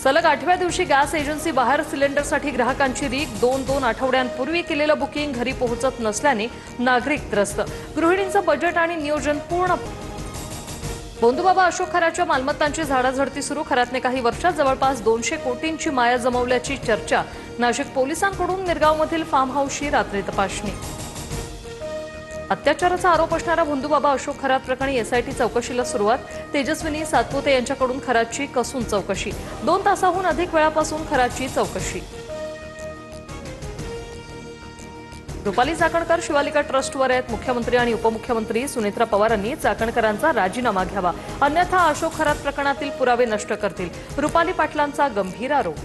सलग 8व्या दिवशी gas agency बाहेर सिलेंडरसाठी ग्राहकांची रीक 2-2 आठवड्यांपूर्वी केलेलं बुकिंग घरी पोहोचत नसल्याने नागरिक त्रस्त। गृहिणींचं बजेट आणि नियोजन पूर्ण। भोंदूबाबा अशोक खराच्या मालमत्तांची झाडाझडती सुरू। खरातने काही वर्षात जवळपास 200 कोटींची माया जमवल्याची चर्चा। नाशिक पोलिसांकडून निरगावमधील फार्म हाऊसची रात्री तपासणी। अत्याचाराचा आरोप असणारा भोंदूबाबा अशोक खरात प्रकरणी एसआयटी चौकशीला सुरुवात। तेजस्विनी सातपुते यांच्याकडून खरातची कसून चौकशी। 2 तासाहून अधिक वेळापासून खरातची चौकशी। रुपाली चाकणकर शिवालिका ट्रस्टवर आहेत। मुख्यमंत्री आणि उपमुख्यमंत्री सुनेत्रा पवारांनी चाकणकरांचा राजीनामा घ्यावा, अन्यथा अशोक खरात प्रकरणातील पुरावे नष्ट करतील। रुपाली पाटलांचा गंभीर आरोप।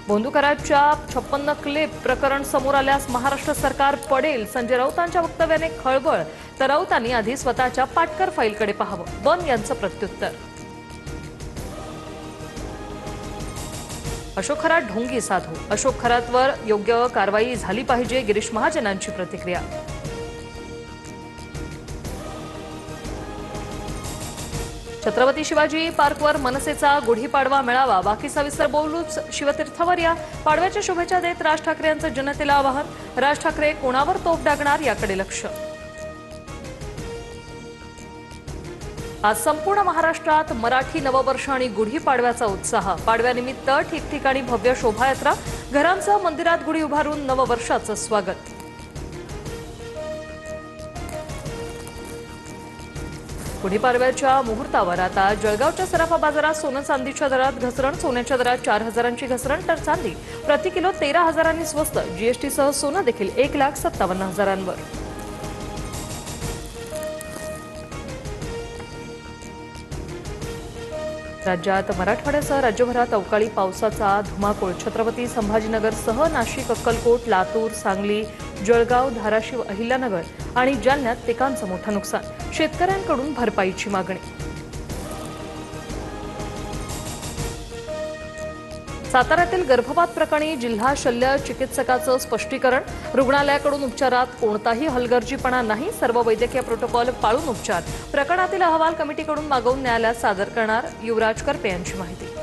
भोंदू खरातच्या 56 क्लिप प्रकरण समोर आल्यास महाराष्ट्र सरकार पडेल। संजय राऊतांच्या वक्तव्याने खळबळ, तर राऊतांनी आधी स्वतःच्या पाटकर फाईलकडे पाहावं, बन यांचं प्रत्युत्तर। अशोक खरात ढोंगी साधू, अशोक खरातवर योग्य कारवाई झाली पाहिजे, गिरीश महाजनांची प्रतिक्रिया। छत्रपती शिवाजी पार्कवर मनसेचा गुढीपाडवा मेळावा। बाकी सविस्तर बोलूच शिवतीर्थावर या। पाडव्याच्या शुभेच्छा देत राज ठाकरे यांचं जनतेला आवाहन। राज ठाकरे कोणावर तोफ डागणार याकडे लक्ष। आज संपूर्ण महाराष्ट्रात मराठी नववर्ष आणि गुढीपाडव्याचा उत्साह। पाडव्यानिमित्त ठिकठिकाणी भव्य शोभायात्रा, घरांसह मंदिरात गुढी उभारून नववर्षाचं स्वागत। गुढीपाडव्याच्या मुहूर्तावर आता जळगावच्या सराफा बाजारात सोनं चांदीच्या दरात घसरण। सोन्याच्या दरात 4,000ची घसरण, तर चांदी प्रति किलो 13,000नी स्वस्त। जीएसटीसह सोनं देखील 1,57,000वर। राज्यात मराठवाड्यासह राज्यभरात अवकाळी पावसाचा धुमाकूळ। छत्रपती संभाजीनगरसह नाशिक, अक्कलकोट, लातूर, सांगली, जळगाव, धाराशिव, अहिल्यानगर आणि जालन्यात पिकांचं मोठं नुकसान। शेतकऱ्यांकडून भरपाईची मागणी। साताऱ्यातील गर्भपात प्रकरणी जिल्हा शल्य चिकित्सकाचं स्पष्टीकरण। रुग्णालयाकडून उपचारात कोणताही हलगर्जीपणा नाही, सर्व वैद्यकीय प्रोटोकॉल पाळून उपचार। प्रकरणातील अहवाल कमिटीकडून मागवून न्यायालयात सादर करणार, युवराज करपे यांची माहिती।